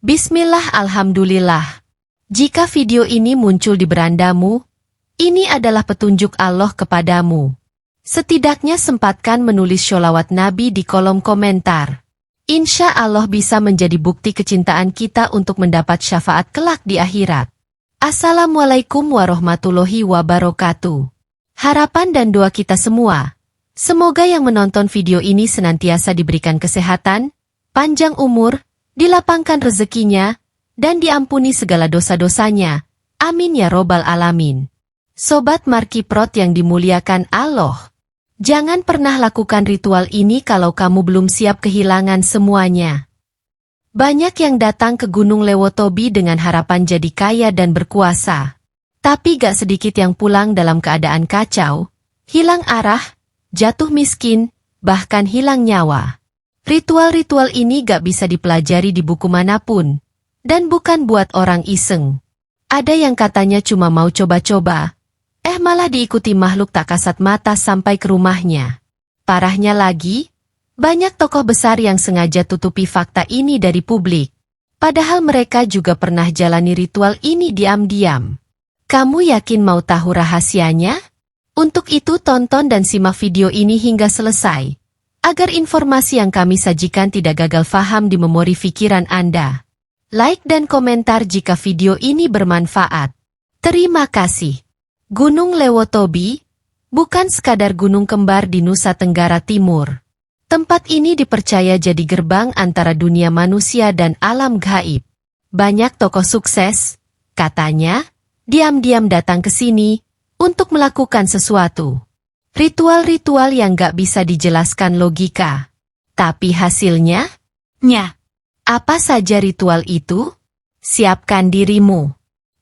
Bismillah, alhamdulillah. Jika video ini muncul di berandamu, ini adalah petunjuk Allah kepadamu. Setidaknya sempatkan menulis sholawat Nabi di kolom komentar. Insya Allah bisa menjadi bukti kecintaan kita untuk mendapat syafaat kelak di akhirat. Assalamualaikum warahmatullahi wabarakatuh. Harapan dan doa kita semua, semoga yang menonton video ini senantiasa diberikan kesehatan, panjang umur, dilapangkan rezekinya, dan diampuni segala dosa-dosanya. Amin ya robbal alamin. Sobat Markiprot yang dimuliakan Allah, jangan pernah lakukan ritual ini kalau kamu belum siap kehilangan semuanya. Banyak yang datang ke Gunung Lewotobi dengan harapan jadi kaya dan berkuasa. Tapi gak sedikit yang pulang dalam keadaan kacau, hilang arah, jatuh miskin, bahkan hilang nyawa. Ritual-ritual ini gak bisa dipelajari di buku manapun, dan bukan buat orang iseng. Ada yang katanya cuma mau coba-coba, malah diikuti makhluk tak kasat mata sampai ke rumahnya. Parahnya lagi, banyak tokoh besar yang sengaja tutupi fakta ini dari publik. Padahal mereka juga pernah jalani ritual ini diam-diam. Kamu yakin mau tahu rahasianya? Untuk itu tonton dan simak video ini hingga selesai, agar informasi yang kami sajikan tidak gagal faham di memori pikiran Anda. Like dan komentar jika video ini bermanfaat. Terima kasih. Gunung Lewotobi bukan sekadar gunung kembar di Nusa Tenggara Timur. Tempat ini dipercaya jadi gerbang antara dunia manusia dan alam gaib. Banyak tokoh sukses, katanya, diam-diam datang ke sini untuk melakukan sesuatu. Ritual-ritual yang gak bisa dijelaskan logika. Tapi hasilnya? Apa saja ritual itu? Siapkan dirimu.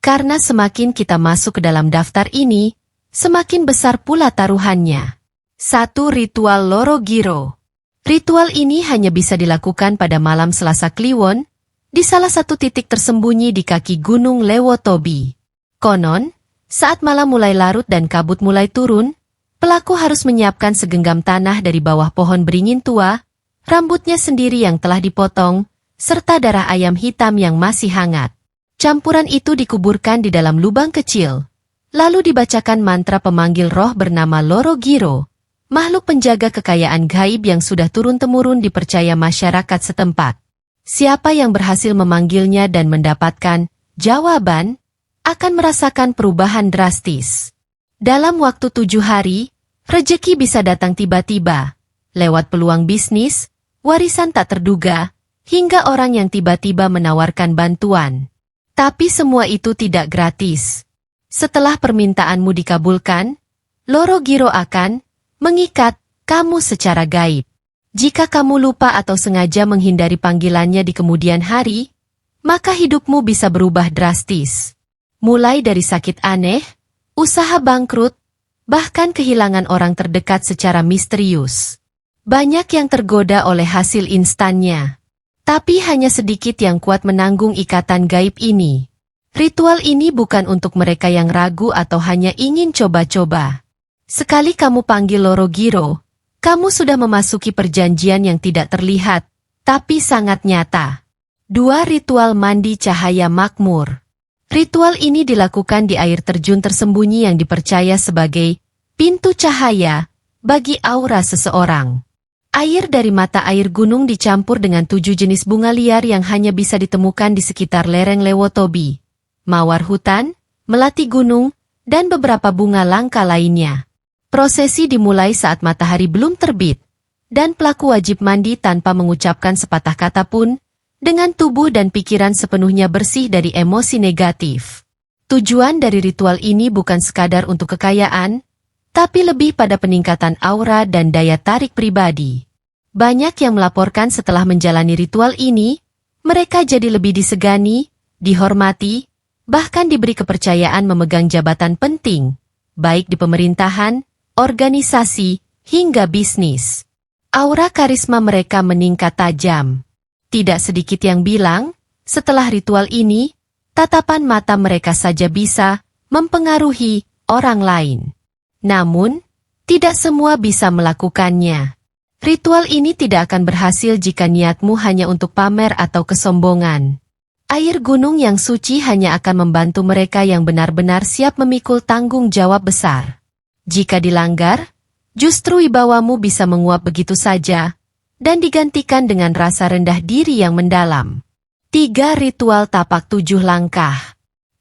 Karena semakin kita masuk ke dalam daftar ini, semakin besar pula taruhannya. 1. Ritual Loro Giro. Ritual ini hanya bisa dilakukan pada malam Selasa Kliwon, di salah satu titik tersembunyi di kaki Gunung Lewotobi. Konon, saat malam mulai larut dan kabut mulai turun, pelaku harus menyiapkan segenggam tanah dari bawah pohon beringin tua, rambutnya sendiri yang telah dipotong, serta darah ayam hitam yang masih hangat. Campuran itu dikuburkan di dalam lubang kecil, lalu dibacakan mantra pemanggil roh bernama Loro Giro, makhluk penjaga kekayaan gaib yang sudah turun-temurun dipercaya masyarakat setempat. Siapa yang berhasil memanggilnya dan mendapatkan jawaban, akan merasakan perubahan drastis. Dalam waktu 7 hari, rejeki bisa datang tiba-tiba, lewat peluang bisnis, warisan tak terduga, hingga orang yang tiba-tiba menawarkan bantuan. Tapi semua itu tidak gratis. Setelah permintaanmu dikabulkan, Loro Giro akan mengikat kamu secara gaib. Jika kamu lupa atau sengaja menghindari panggilannya di kemudian hari, maka hidupmu bisa berubah drastis. Mulai dari sakit aneh, usaha bangkrut, bahkan kehilangan orang terdekat secara misterius. Banyak yang tergoda oleh hasil instannya. Tapi hanya sedikit yang kuat menanggung ikatan gaib ini. Ritual ini bukan untuk mereka yang ragu atau hanya ingin coba-coba. Sekali kamu panggil Loro Giro, kamu sudah memasuki perjanjian yang tidak terlihat, tapi sangat nyata. 2. Ritual Mandi Cahaya Makmur. Ritual ini dilakukan di air terjun tersembunyi yang dipercaya sebagai pintu cahaya bagi aura seseorang. Air dari mata air gunung dicampur dengan 7 jenis bunga liar yang hanya bisa ditemukan di sekitar lereng Lewotobi, mawar hutan, melati gunung, dan beberapa bunga langka lainnya. Prosesi dimulai saat matahari belum terbit, dan pelaku wajib mandi tanpa mengucapkan sepatah kata pun, dengan tubuh dan pikiran sepenuhnya bersih dari emosi negatif. Tujuan dari ritual ini bukan sekadar untuk kekayaan, tapi lebih pada peningkatan aura dan daya tarik pribadi. Banyak yang melaporkan setelah menjalani ritual ini, mereka jadi lebih disegani, dihormati, bahkan diberi kepercayaan memegang jabatan penting, baik di pemerintahan, organisasi, hingga bisnis. Aura karisma mereka meningkat tajam. Tidak sedikit yang bilang, setelah ritual ini, tatapan mata mereka saja bisa mempengaruhi orang lain. Namun, tidak semua bisa melakukannya. Ritual ini tidak akan berhasil jika niatmu hanya untuk pamer atau kesombongan. Air gunung yang suci hanya akan membantu mereka yang benar-benar siap memikul tanggung jawab besar. Jika dilanggar, justru wibawamu bisa menguap begitu saja, dan digantikan dengan rasa rendah diri yang mendalam. 3. Ritual tapak 7 langkah.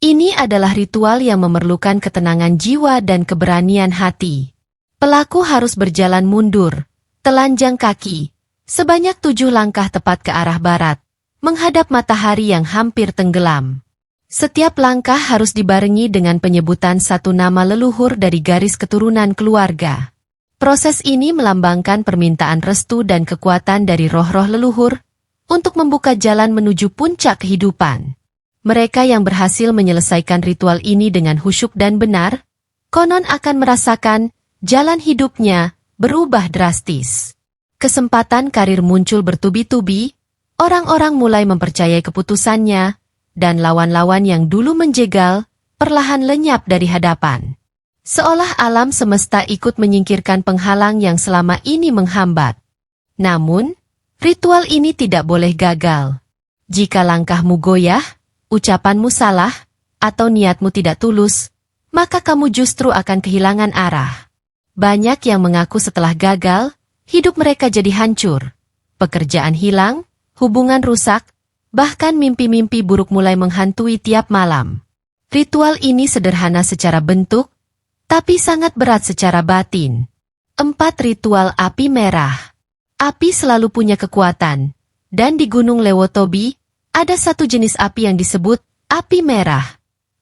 Ini adalah ritual yang memerlukan ketenangan jiwa dan keberanian hati. Pelaku harus berjalan mundur, telanjang kaki, sebanyak 7 langkah tepat ke arah barat, menghadap matahari yang hampir tenggelam. Setiap langkah harus dibarengi dengan penyebutan satu nama leluhur dari garis keturunan keluarga. Proses ini melambangkan permintaan restu dan kekuatan dari roh-roh leluhur untuk membuka jalan menuju puncak kehidupan. Mereka yang berhasil menyelesaikan ritual ini dengan khusyuk dan benar, konon akan merasakan jalan hidupnya berubah drastis. Kesempatan karir muncul bertubi-tubi, orang-orang mulai mempercayai keputusannya, dan lawan-lawan yang dulu menjegal, perlahan lenyap dari hadapan. Seolah alam semesta ikut menyingkirkan penghalang yang selama ini menghambat. Namun, ritual ini tidak boleh gagal. Jika langkahmu goyah, ucapanmu salah, atau niatmu tidak tulus, maka kamu justru akan kehilangan arah. Banyak yang mengaku setelah gagal, hidup mereka jadi hancur. Pekerjaan hilang, hubungan rusak, bahkan mimpi-mimpi buruk mulai menghantui tiap malam. Ritual ini sederhana secara bentuk, tapi sangat berat secara batin. 4. Ritual api merah. Api selalu punya kekuatan, dan di Gunung Lewotobi, ada satu jenis api yang disebut api merah.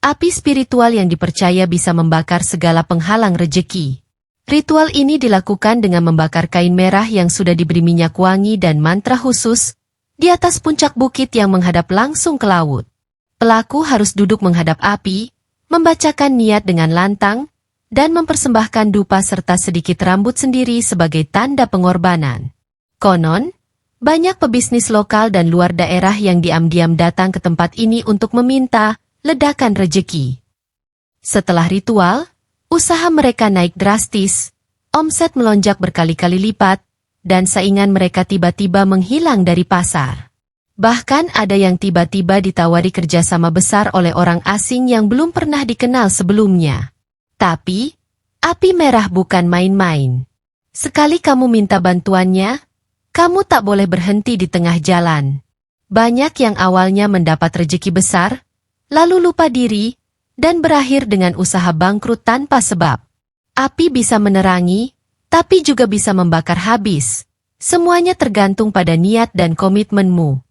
Api spiritual yang dipercaya bisa membakar segala penghalang rejeki. Ritual ini dilakukan dengan membakar kain merah yang sudah diberi minyak wangi dan mantra khusus, di atas puncak bukit yang menghadap langsung ke laut. Pelaku harus duduk menghadap api, membacakan niat dengan lantang, dan mempersembahkan dupa serta sedikit rambut sendiri sebagai tanda pengorbanan. Konon, banyak pebisnis lokal dan luar daerah yang diam-diam datang ke tempat ini untuk meminta ledakan rejeki. Setelah ritual, usaha mereka naik drastis, omset melonjak berkali-kali lipat, dan saingan mereka tiba-tiba menghilang dari pasar. Bahkan ada yang tiba-tiba ditawari kerjasama besar oleh orang asing yang belum pernah dikenal sebelumnya. Tapi, api merah bukan main-main. Sekali kamu minta bantuannya, kamu tak boleh berhenti di tengah jalan. Banyak yang awalnya mendapat rejeki besar, lalu lupa diri, dan berakhir dengan usaha bangkrut tanpa sebab. Api bisa menerangi, tapi juga bisa membakar habis. Semuanya tergantung pada niat dan komitmenmu.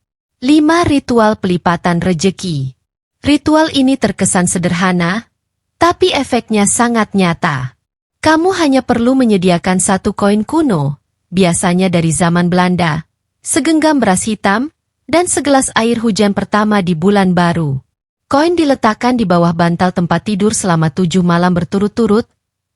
5. Ritual pelipatan rejeki. Ritual ini terkesan sederhana, tapi efeknya sangat nyata. Kamu hanya perlu menyediakan satu koin kuno, biasanya dari zaman Belanda, segenggam beras hitam, dan segelas air hujan pertama di bulan baru. Koin diletakkan di bawah bantal tempat tidur selama 7 malam berturut-turut,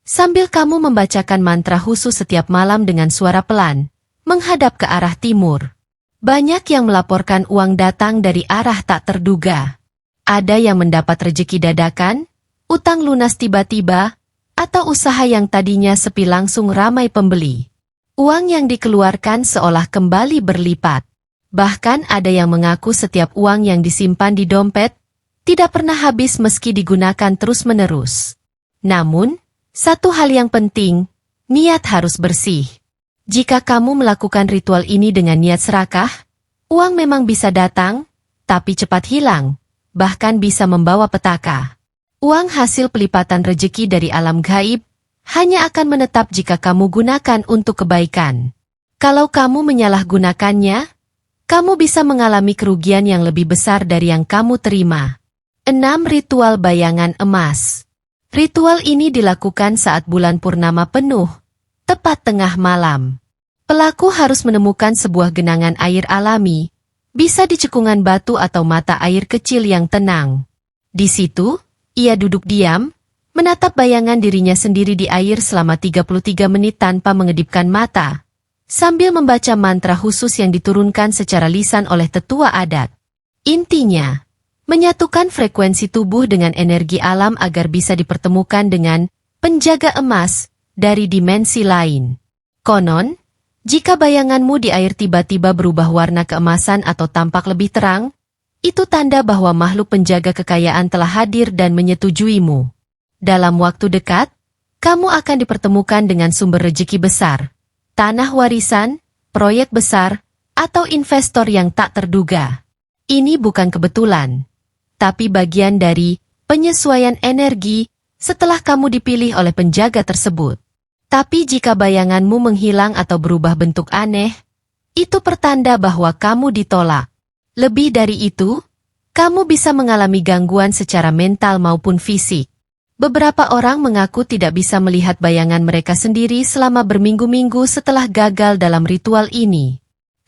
sambil kamu membacakan mantra khusus setiap malam dengan suara pelan, menghadap ke arah timur. Banyak yang melaporkan uang datang dari arah tak terduga. Ada yang mendapat rejeki dadakan, utang lunas tiba-tiba, atau usaha yang tadinya sepi langsung ramai pembeli. Uang yang dikeluarkan seolah kembali berlipat. Bahkan ada yang mengaku setiap uang yang disimpan di dompet tidak pernah habis meski digunakan terus-menerus. Namun, satu hal yang penting, niat harus bersih. Jika kamu melakukan ritual ini dengan niat serakah, uang memang bisa datang, tapi cepat hilang, bahkan bisa membawa petaka. Uang hasil pelipatan rejeki dari alam gaib hanya akan menetap jika kamu gunakan untuk kebaikan. Kalau kamu menyalahgunakannya, kamu bisa mengalami kerugian yang lebih besar dari yang kamu terima. 6. Ritual bayangan emas. Ritual ini dilakukan saat bulan purnama penuh, tepat tengah malam. Pelaku harus menemukan sebuah genangan air alami, bisa di cekungan batu atau mata air kecil yang tenang. Di situ, ia duduk diam, menatap bayangan dirinya sendiri di air selama 33 menit tanpa mengedipkan mata, sambil membaca mantra khusus yang diturunkan secara lisan oleh tetua adat. Intinya, menyatukan frekuensi tubuh dengan energi alam agar bisa dipertemukan dengan penjaga emas dari dimensi lain. Konon, jika bayanganmu di air tiba-tiba berubah warna keemasan atau tampak lebih terang, Itu tanda bahwa makhluk penjaga kekayaan telah hadir dan menyetujuimu. Dalam waktu dekat, kamu akan dipertemukan dengan sumber rezeki besar, tanah warisan, proyek besar, atau investor yang tak terduga. Ini bukan kebetulan, tapi bagian dari penyesuaian energi setelah kamu dipilih oleh penjaga tersebut. Tapi jika bayanganmu menghilang atau berubah bentuk aneh, itu pertanda bahwa kamu ditolak. Lebih dari itu, kamu bisa mengalami gangguan secara mental maupun fisik. Beberapa orang mengaku tidak bisa melihat bayangan mereka sendiri selama berminggu-minggu setelah gagal dalam ritual ini.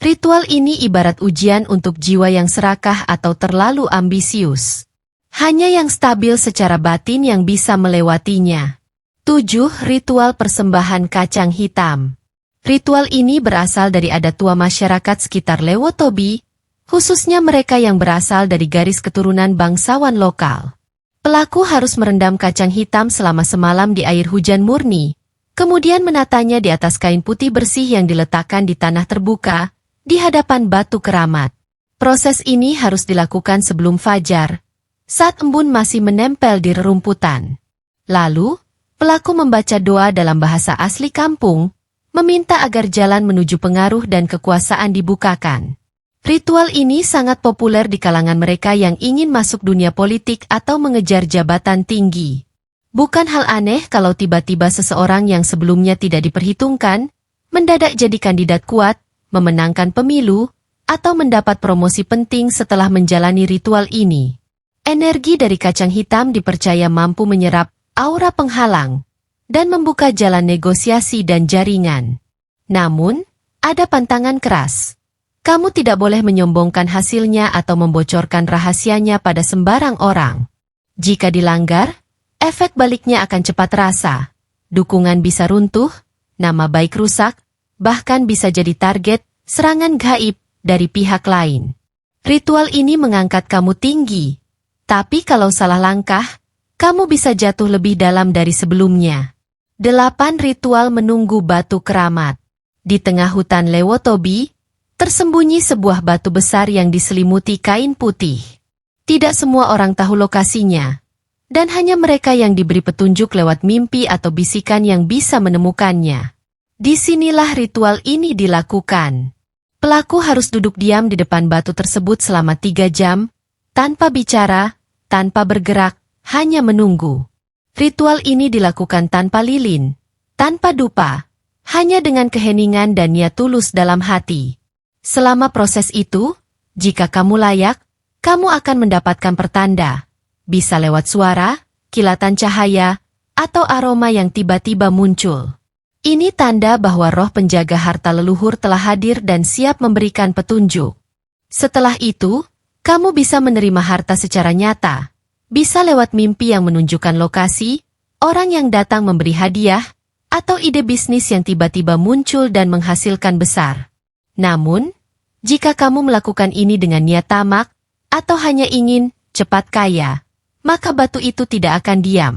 Ritual ini ibarat ujian untuk jiwa yang serakah atau terlalu ambisius. Hanya yang stabil secara batin yang bisa melewatinya. 7. Ritual persembahan kacang hitam. Ritual ini berasal dari adat tua masyarakat sekitar Lewotobi, khususnya mereka yang berasal dari garis keturunan bangsawan lokal. Pelaku harus merendam kacang hitam selama semalam di air hujan murni, kemudian menatanya di atas kain putih bersih yang diletakkan di tanah terbuka, di hadapan batu keramat. Proses ini harus dilakukan sebelum fajar, saat embun masih menempel di rerumputan. Lalu, pelaku membaca doa dalam bahasa asli kampung, meminta agar jalan menuju pengaruh dan kekuasaan dibukakan. Ritual ini sangat populer di kalangan mereka yang ingin masuk dunia politik atau mengejar jabatan tinggi. Bukan hal aneh kalau tiba-tiba seseorang yang sebelumnya tidak diperhitungkan, mendadak jadi kandidat kuat, memenangkan pemilu, atau mendapat promosi penting setelah menjalani ritual ini. Energi dari kacang hitam dipercaya mampu menyerap aura penghalang, dan membuka jalan negosiasi dan jaringan. Namun, ada pantangan keras. Kamu tidak boleh menyombongkan hasilnya atau membocorkan rahasianya pada sembarang orang. Jika dilanggar, efek baliknya akan cepat terasa. Dukungan bisa runtuh, nama baik rusak, bahkan bisa jadi target serangan gaib dari pihak lain. Ritual ini mengangkat kamu tinggi, tapi kalau salah langkah, kamu bisa jatuh lebih dalam dari sebelumnya. 8. Ritual menunggu batu keramat. Di tengah hutan Lewotobi, tersembunyi sebuah batu besar yang diselimuti kain putih. Tidak semua orang tahu lokasinya, dan hanya mereka yang diberi petunjuk lewat mimpi atau bisikan yang bisa menemukannya. Disinilah ritual ini dilakukan. Pelaku harus duduk diam di depan batu tersebut selama 3 jam, tanpa bicara, tanpa bergerak, hanya menunggu. Ritual ini dilakukan tanpa lilin, tanpa dupa, hanya dengan keheningan dan niat tulus dalam hati. Selama proses itu, jika kamu layak, kamu akan mendapatkan pertanda, bisa lewat suara, kilatan cahaya, atau aroma yang tiba-tiba muncul. Ini tanda bahwa roh penjaga harta leluhur telah hadir dan siap memberikan petunjuk. Setelah itu, kamu bisa menerima harta secara nyata, bisa lewat mimpi yang menunjukkan lokasi, orang yang datang memberi hadiah, atau ide bisnis yang tiba-tiba muncul dan menghasilkan besar. Namun, jika kamu melakukan ini dengan niat tamak, atau hanya ingin cepat kaya, maka batu itu tidak akan diam.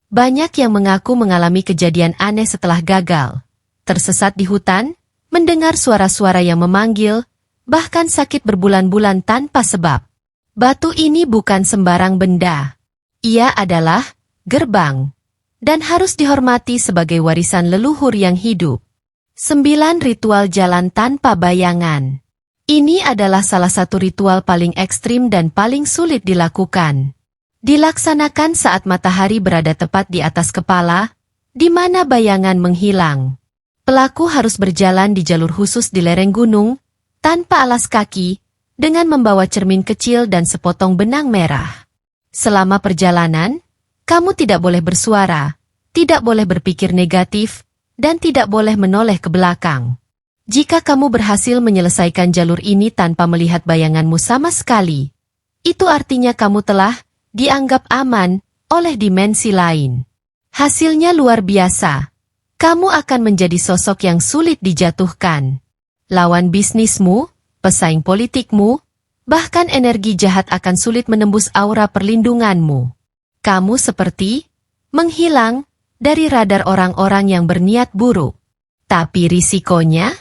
Banyak yang mengaku mengalami kejadian aneh setelah gagal, tersesat di hutan, mendengar suara-suara yang memanggil, bahkan sakit berbulan-bulan tanpa sebab. Batu ini bukan sembarang benda. Ia adalah gerbang, dan harus dihormati sebagai warisan leluhur yang hidup. 9. Ritual jalan tanpa bayangan. Ini adalah salah satu ritual paling ekstrim dan paling sulit dilakukan. Dilaksanakan saat matahari berada tepat di atas kepala, di mana bayangan menghilang. Pelaku harus berjalan di jalur khusus di lereng gunung, tanpa alas kaki, dengan membawa cermin kecil dan sepotong benang merah. Selama perjalanan, kamu tidak boleh bersuara, tidak boleh berpikir negatif, dan tidak boleh menoleh ke belakang. Jika kamu berhasil menyelesaikan jalur ini tanpa melihat bayanganmu sama sekali, itu artinya kamu telah dianggap aman oleh dimensi lain. Hasilnya luar biasa. Kamu akan menjadi sosok yang sulit dijatuhkan. Lawan bisnismu, pesaing politikmu, bahkan energi jahat akan sulit menembus aura perlindunganmu. Kamu seperti menghilang dari radar orang-orang yang berniat buruk. Tapi risikonya,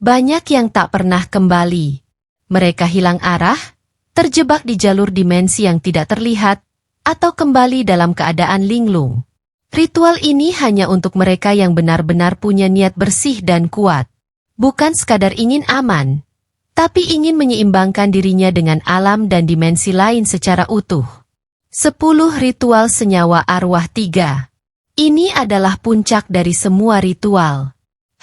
banyak yang tak pernah kembali. Mereka hilang arah, terjebak di jalur dimensi yang tidak terlihat, atau kembali dalam keadaan linglung. Ritual ini hanya untuk mereka yang benar-benar punya niat bersih dan kuat. Bukan sekadar ingin aman, tapi ingin menyeimbangkan dirinya dengan alam dan dimensi lain secara utuh. 10 ritual senyawa arwah 3. Ini adalah puncak dari semua ritual.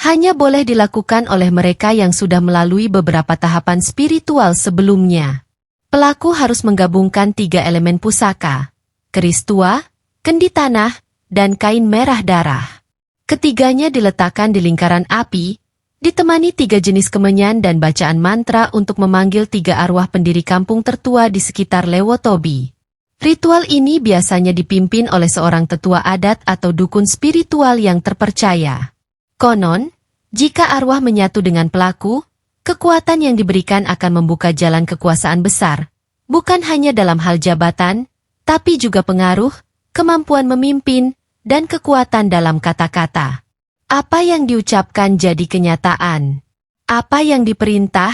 Hanya boleh dilakukan oleh mereka yang sudah melalui beberapa tahapan spiritual sebelumnya. Pelaku harus menggabungkan 3 elemen pusaka, keris tua, kendi tanah, dan kain merah darah. Ketiganya diletakkan di lingkaran api, ditemani 3 jenis kemenyan dan bacaan mantra untuk memanggil 3 arwah pendiri kampung tertua di sekitar Lewotobi. Ritual ini biasanya dipimpin oleh seorang tetua adat atau dukun spiritual yang terpercaya. Konon, jika arwah menyatu dengan pelaku, kekuatan yang diberikan akan membuka jalan kekuasaan besar, bukan hanya dalam hal jabatan, tapi juga pengaruh, kemampuan memimpin, dan kekuatan dalam kata-kata. Apa yang diucapkan jadi kenyataan. Apa yang diperintah,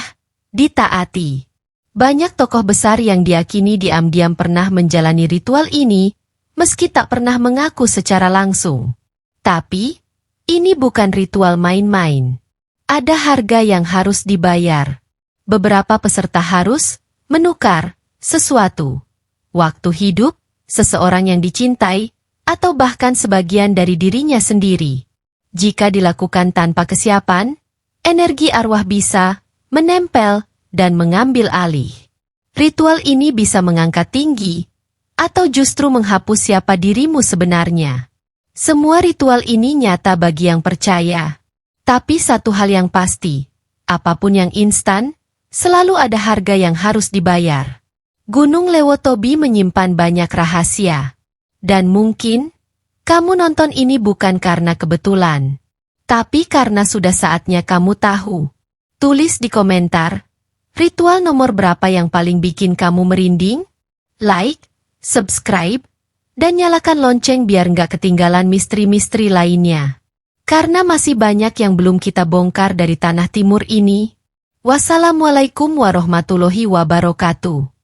ditaati. Banyak tokoh besar yang diyakini diam-diam pernah menjalani ritual ini, meski tak pernah mengaku secara langsung. Tapi, ini bukan ritual main-main. Ada harga yang harus dibayar. Beberapa peserta harus menukar sesuatu. Waktu hidup, seseorang yang dicintai, atau bahkan sebagian dari dirinya sendiri. Jika dilakukan tanpa kesiapan, energi arwah bisa menempel dan mengambil alih. Ritual ini bisa mengangkat tinggi, atau justru menghapus siapa dirimu sebenarnya. Semua ritual ini nyata bagi yang percaya. Tapi satu hal yang pasti, apapun yang instan, selalu ada harga yang harus dibayar. Gunung Lewotobi menyimpan banyak rahasia. Dan mungkin, kamu nonton ini bukan karena kebetulan, tapi karena sudah saatnya kamu tahu. Tulis di komentar, ritual nomor berapa yang paling bikin kamu merinding? Like, subscribe, dan nyalakan lonceng biar nggak ketinggalan misteri-misteri lainnya. Karena masih banyak yang belum kita bongkar dari tanah timur ini. Wassalamualaikum warahmatullahi wabarakatuh.